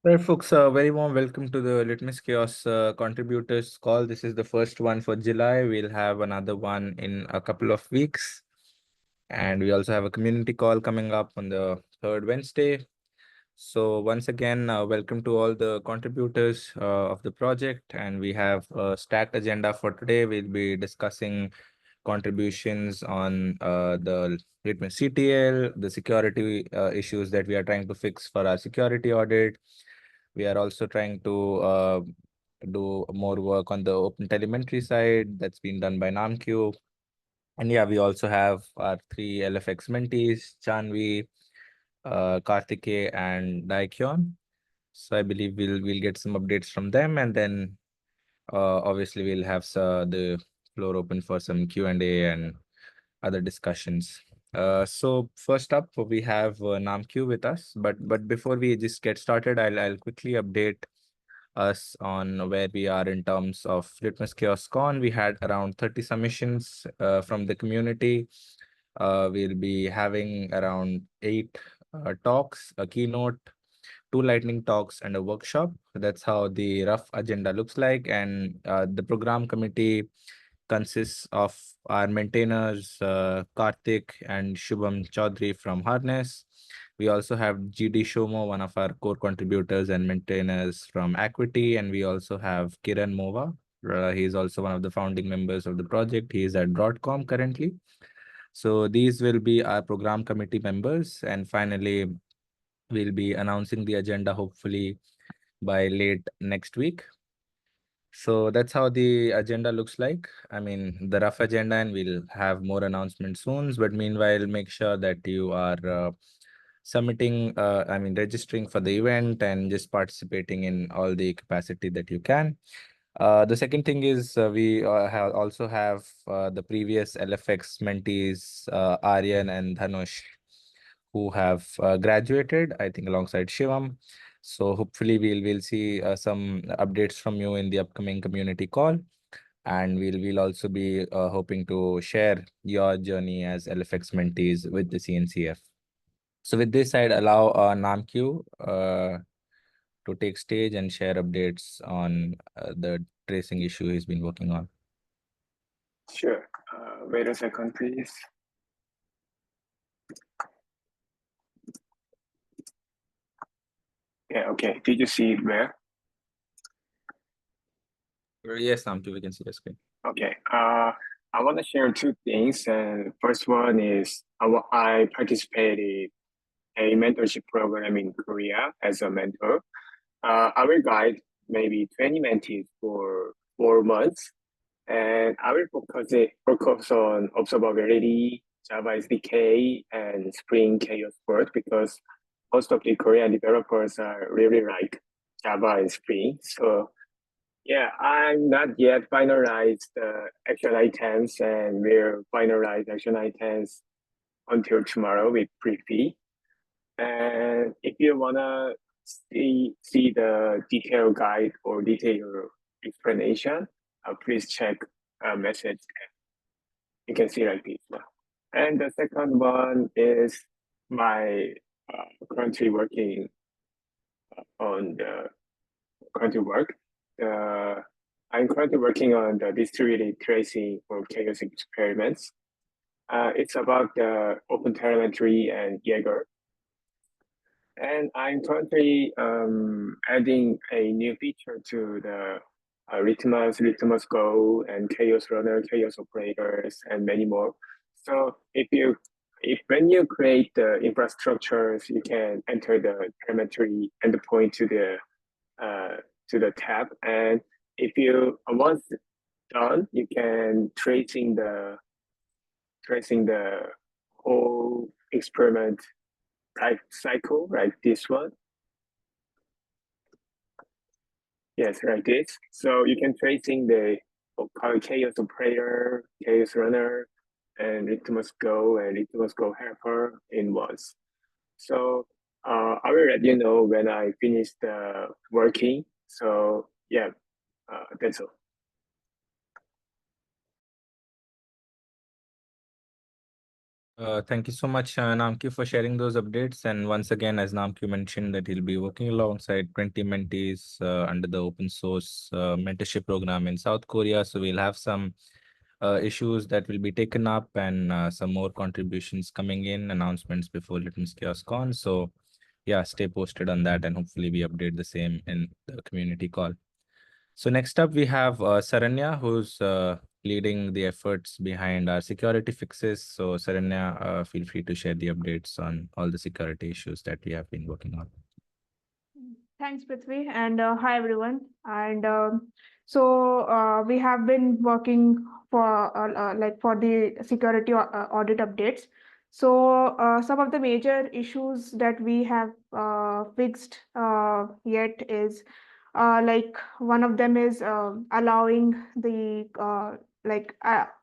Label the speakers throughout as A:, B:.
A: Right, folks, very warm welcome to the LitmusChaos contributors call. This is the first one for July. We'll have another one in a couple of weeks. And we also have a community call coming up on the third Wednesday. So once again, welcome to all the contributors of the project. And we have a stacked agenda for today. We'll be discussing contributions on the Litmus CTL, the security issues that we are trying to fix for our security audit. We are also trying to do more work on the open telemetry side that's been done by NamQ. And yeah, we also have our three LFX mentees, Chanvi, Karthike, and Daikyon. So I believe we'll get some updates from them, and then obviously we'll have the floor open for some Q&A and other discussions. So first up, we have NamQ with us. But before we just get started, I'll quickly update us on where we are in terms of LitmusChaos Con. We had around 30 submissions from the community. We'll be having around 8 talks, a keynote, 2 lightning talks, and a workshop. That's how the rough agenda looks like. And the program committee consists of our maintainers, Karthik and Shubham Chaudhary from Harness. We also have GD Shomo, one of our core contributors and maintainers from Acuity, and we also have Kiran Mova. He is also one of the founding members of the project. He is at Broadcom currently. So these will be our program committee members. And finally, we'll be announcing the agenda hopefully by late next week. So that's how the agenda looks like. I mean, the rough agenda, and we'll have more announcements soon. But meanwhile, make sure that you are registering for the event and just participating in all the capacity that you can. The second thing is we also have the previous LFX mentees, Aryan and Dhanush, who have graduated, I think, alongside Shivam. So hopefully we'll see some updates from you in the upcoming community call. And we'll also be hoping to share your journey as LFX mentees with the CNCF. So with this, I'd allow Namq to take stage and share updates on the tracing issue he's been working on.
B: Sure. Wait a second, please. Yeah, okay. Did you see it where?
A: Yes, Namq, we can see the screen.
B: Okay. I want to share two things. And first one is I participated a mentorship program in Korea as a mentor. I will guide maybe 20 mentees for 4 months. And I will focus on observability, Java SDK, and Spring Chaos World because most of the Korean developers are really like Java and Spring. So yeah, I'm not yet finalized action items, and we'll finalize action items until tomorrow with Prepy. And if you wanna see the detailed guide or detailed explanation, please check a message. You can see like this now. And the second one is my currently working on the currently work. I'm currently working on the distributed tracing for chaos experiments. It's about the open telemetry and Jaeger. And I'm currently adding a new feature to the Litmus Go, and Chaos Runner, Chaos Operators, and many more. So when you create the infrastructures, you can enter the telemetry endpoint to the tab, and if you once done, you can tracing the whole experiment life cycle, like this one. Yes, like this. So you can tracing the chaos operator, chaos runner, and Litmus Go and Litmus Go helper in once. So I will let you know when I finish the working. So yeah, that's all.
A: Thank you so much, Namki, for sharing those updates. And once again, as Namki mentioned, that he'll be working alongside 20 mentees under the open source mentorship program in South Korea. So we'll have some issues that will be taken up and some more contributions coming in, announcements before Litmus Chaos Con. So yeah, stay posted on that, and hopefully we update the same in the community call. So next up, we have Saranya, who's leading the efforts behind our security fixes. So Saranya, feel free to share the updates on all the security issues that we have been working on.
C: Thanks, Prithvi, and hi everyone. And we have been working for for the security audit updates. So some of the major issues that we have fixed yet is one of them is allowing the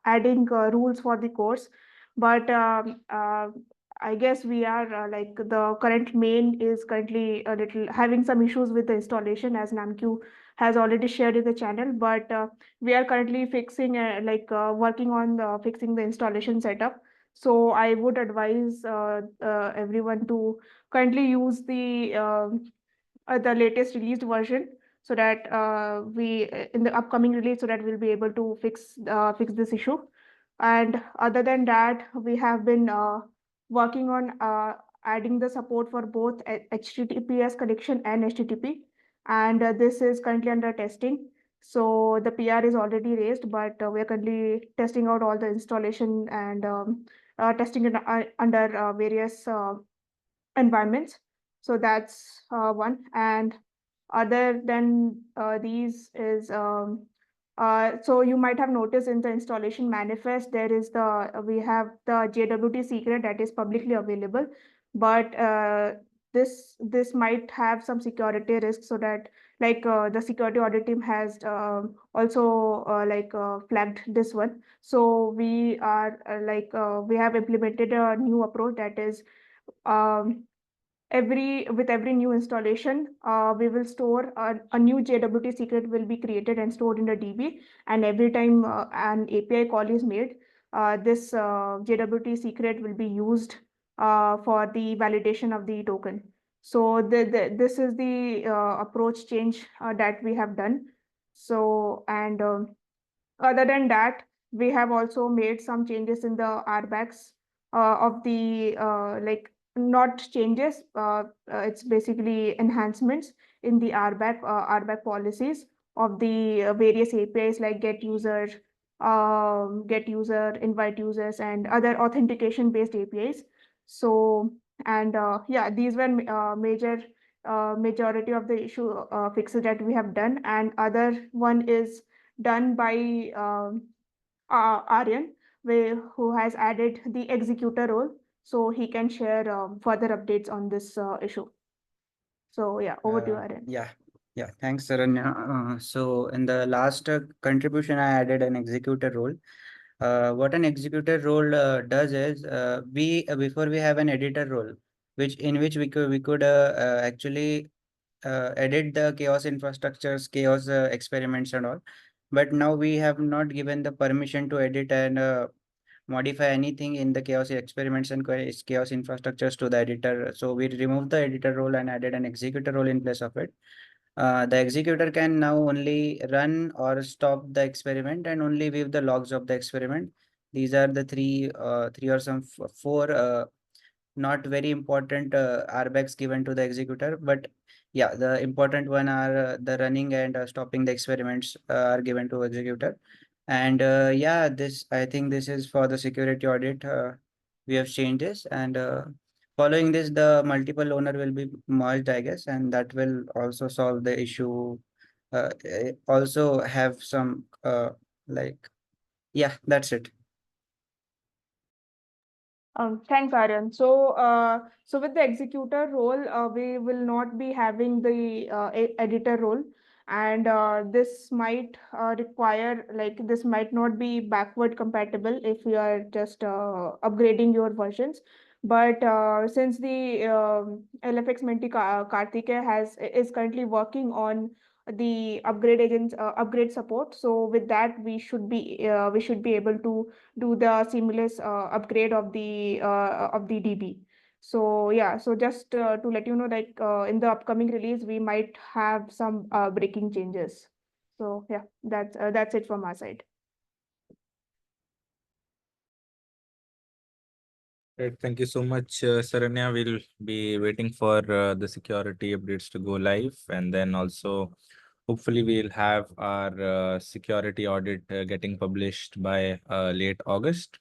C: adding rules for the course, but I guess we are the current main is currently a little having some issues with the installation, as Namq has already shared in the channel. But we are currently fixing working on fixing the installation setup. So I would advise everyone to currently use the latest released version, so that we in the upcoming release, so that we'll be able to fix this issue. And other than that, we have been working on adding the support for both HTTPS connection and HTTP, and this is currently under testing. So the PR is already raised, but we are currently testing out all the installation and testing it under various environments. So that's one. And other than these is so you might have noticed in the installation manifest, there is we have the JWT secret that is publicly available, but this might have some security risks, so that the security audit team has also flagged this one. So we are we have implemented a new approach, that is um, every new installation, we will store a new JWT secret will be created and stored in the DB, and every time an API call is made, this JWT secret will be used for the validation of the token. So this is the approach change that we have done. So, and other than that, we have also made some changes in the RBACs of the not changes. It's basically enhancements in the RBAC policies of the various APIs, like get user, invite users, and other authentication based APIs. So, and yeah, these were majority of the issue fixes that we have done. And other one is done by Aryan, who has added the executor role, so he can share further updates on this issue. So yeah, over to you, Aryan.
D: Yeah, thanks, Saranya. So in the last contribution, I added an executor role. What an executor role does is we before we have an editor role, which in which we could actually edit the chaos infrastructures, chaos experiments and all. But now we have not given the permission to edit and modify anything in the chaos experiments and chaos infrastructures to the editor. So we removed the editor role and added an executor role in place of it. The executor can now only run or stop the experiment and only view the logs of the experiment. These are the three or some four not very important RBACs given to the executor, but yeah, the important one are the running and stopping the experiments are given to executor. And yeah, this I think this is for the security audit. We have changed this, and following this, the multiple owner will be merged, I guess, and that will also solve the issue. Also have some yeah, that's it.
C: Thanks, Aryan. So, so with the executor role, we will not be having the editor role, and this might require, this might not be backward compatible if you are just upgrading your versions. But since the LFX Menti Karthike is currently working on the upgrade agents upgrade support. So with that, we should be able to do the seamless upgrade of the DB. So yeah, so just to let you know, like in the upcoming release, we might have some breaking changes. So yeah, that's it from our side.
A: Great. Thank you so much, Saranya. We'll be waiting for the security updates to go live, and then also hopefully we'll have our security audit getting published by late August.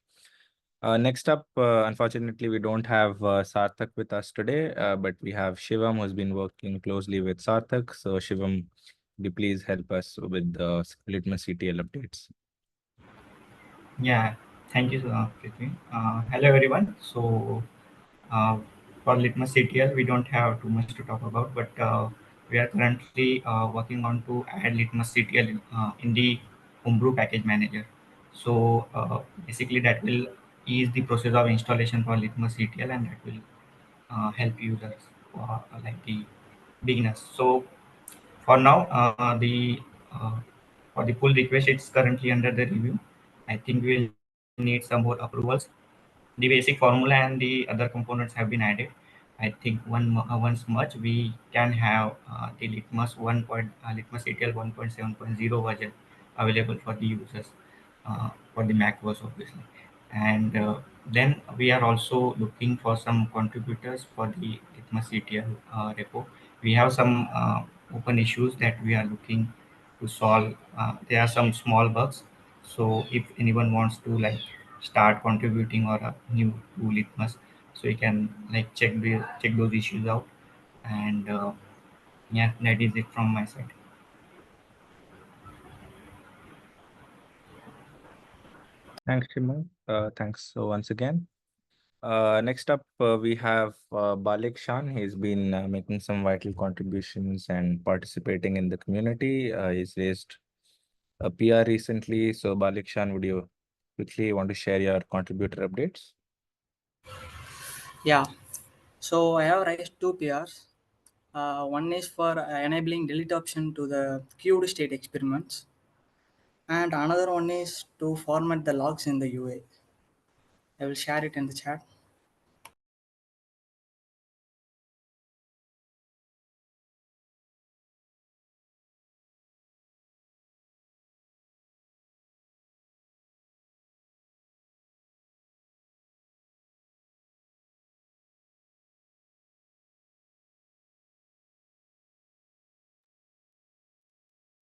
A: Next up, unfortunately, we don't have Sarthak with us today, but we have Shivam, who's been working closely with Sarthak. So Shivam, could you please help us with the Litmus CTL updates?
E: Yeah, thank you, Prithvi. Hello, everyone. So, uh, for Litmus CTL, we don't have too much to talk about, but we are currently working on to add Litmus CTL in the Homebrew package manager. So, basically, that will ease the process of installation for Litmus CTL, and that will help users, like the beginners. So, for now, uh, for the pull request, it's currently under the review. I think we'll need some more approvals. The basic formula and the other components have been added. I think once merged, we can have the Litmus ATL 1.7.0 version available for the users for the Mac OS, obviously. And then we are also looking for some contributors for the Litmus ATL repo. We have some open issues that we are looking to solve. There are some small bugs, so if anyone wants to like start contributing or a new to Litmus, so you can like check those issues out. And yeah, that is it from my side.
A: Thanks, Shivam. Thanks once again. Next up, we have Balik Shan. He's been making some vital contributions and participating in the community. He's raised a PR recently. So, Balik Shan, would you quickly want to share your contributor updates?
F: Yeah, so I have raised two PRs. One is for enabling delete option to the queued state experiments, and another one is to format the logs in the UA. I will share it in the chat.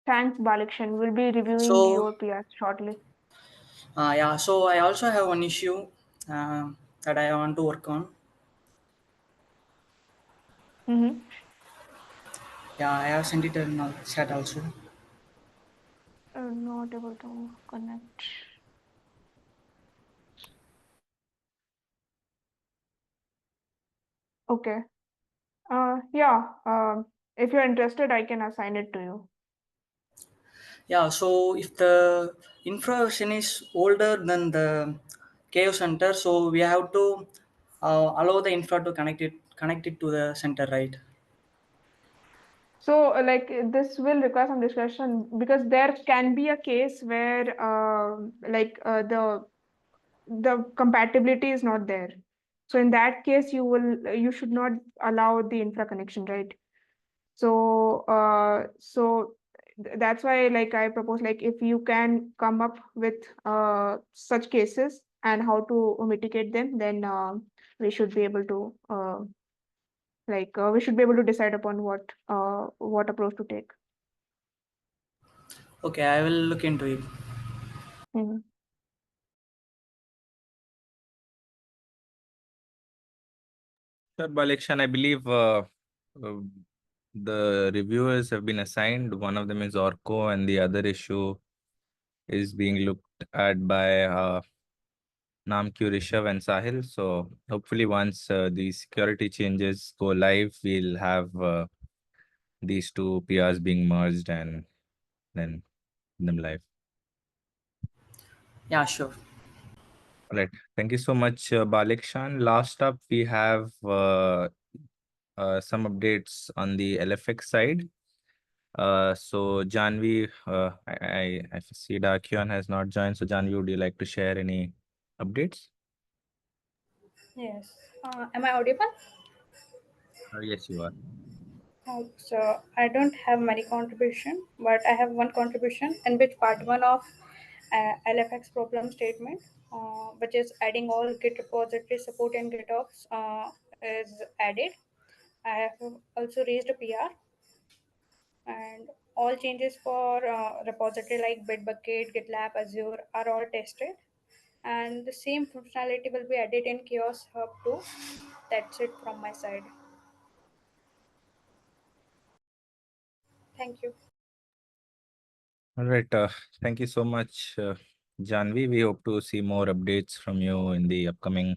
C: Thanks, Balakshan. We'll be reviewing
F: So
C: your PRs shortly.
F: yeah, so I also have one issue that I want to work on.
C: Mm-hmm.
F: Yeah, I have sent it in the chat also.
C: Not able to connect. Okay. Yeah. If you're interested, I can assign it to you.
F: Yeah, so if the infra version is older than the chaos center, so we have to allow the infra to connect it to the center, right?
C: So, like this will require some discussion because there can be a case where, the compatibility is not there. So in that case, you should not allow the infra connection, right? So, that's why, like I propose, like if you can come up with such cases and how to mitigate them, then we should be able to decide upon what approach to take.
F: Okay, I will look into it.
C: Mhm.
A: Sure, Balik Shan, I believe uh, the reviewers have been assigned. One of them is Orco, and the other issue is being looked at by Namq, Rishav, and Sahil. So hopefully, once the security changes go live, we'll have these two PRs being merged and then them live.
F: Yeah, sure.
A: All right. Thank you so much, Balik Shan. Last up, we have some updates on the LFX side. So Janvi, I see Dakyon has not joined. So Janvi, would you like to share any updates?
G: Yes. Am I audible?
A: Yes, you are.
G: So I don't have many contribution, but I have one contribution in which part one of LFX problem statement, which is adding all Git repository support and GitOps is added. I have also raised a PR, and all changes for repository like Bitbucket, GitLab, Azure are all tested. And the same functionality will be added in Chaos Hub too. That's it from my side. Thank you.
A: All right. Thank you so much, Janvi. We hope to see more updates from you in the upcoming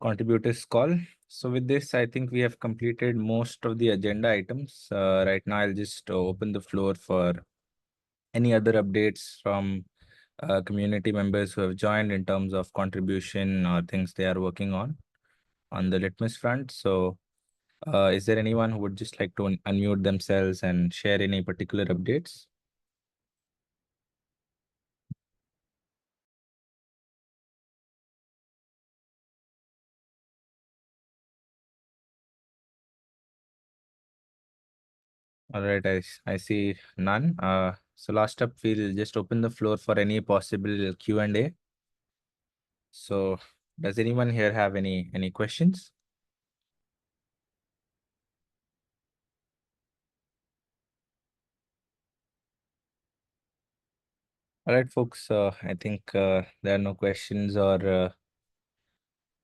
A: contributors call. So with this, I think we have completed most of the agenda items. Right now, I'll just open the floor for any other updates from community members who have joined in terms of contribution or things they are working on the Litmus front. So is there anyone who would just like to unmute themselves and share any particular updates? All right, I see none. So last up, we'll just open the floor for any possible Q&A. So does anyone here have any questions? All right, folks, I think there are no questions or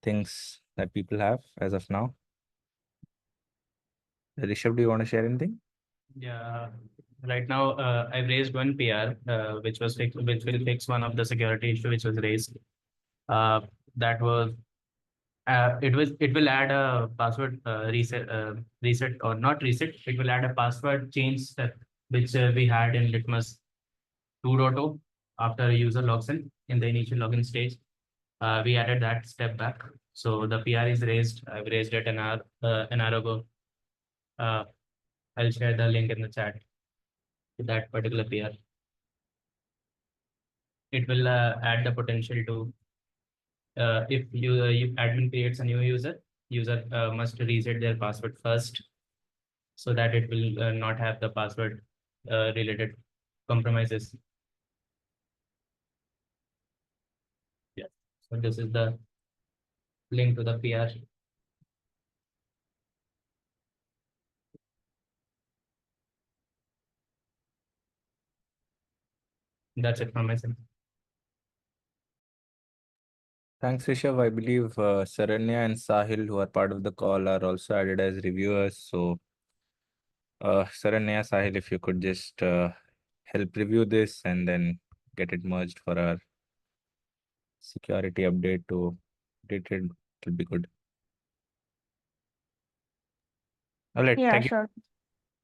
A: things that people have as of now. Rishabh, do you want to share anything?
H: Yeah, right now I've raised one PR, which will fix one of the security issue which was raised. That was it will add a password reset or not reset. It will add a password change step which we had in Litmus 2.0 after a user logs in the initial login stage. We added that step back. So the PR is raised. I've raised it an hour ago. I'll share the link in the chat to that particular PR. It will add the potential to if admin creates a new user must reset their password first so that it will not have the password related compromises. Yeah. So this is the link to the PR. That's it from my side.
A: Thanks, Rishabh. I believe Saranya and Sahil, who are part of the call, are also added as reviewers. So Saranya, Sahil, if you could just help review this and then get it merged for our security update to updated, it will be good. All right.
C: Yeah,
A: Thank you.
C: sure.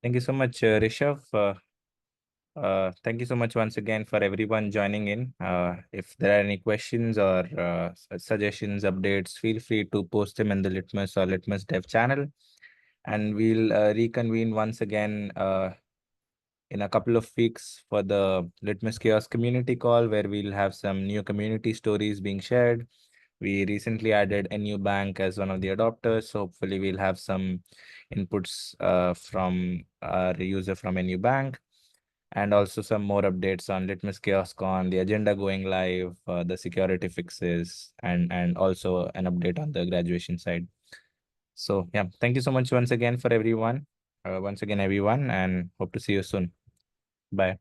A: Thank you so much, Rishabh. Thank you so much once again for everyone joining in. If there are any questions or suggestions, updates, feel free to post them in the Litmus or Litmus Dev channel. And we'll reconvene once again in a couple of weeks for the LitmusChaos community call, where we'll have some new community stories being shared. We recently added a new bank as one of the adopters, so hopefully we'll have some inputs from our user from a new bank, and also some more updates on LitmusChaos.con, the agenda going live, the security fixes, and also an update on the graduation side. So yeah, thank you so much once again for everyone. Once again, everyone, and hope to see you soon. Bye.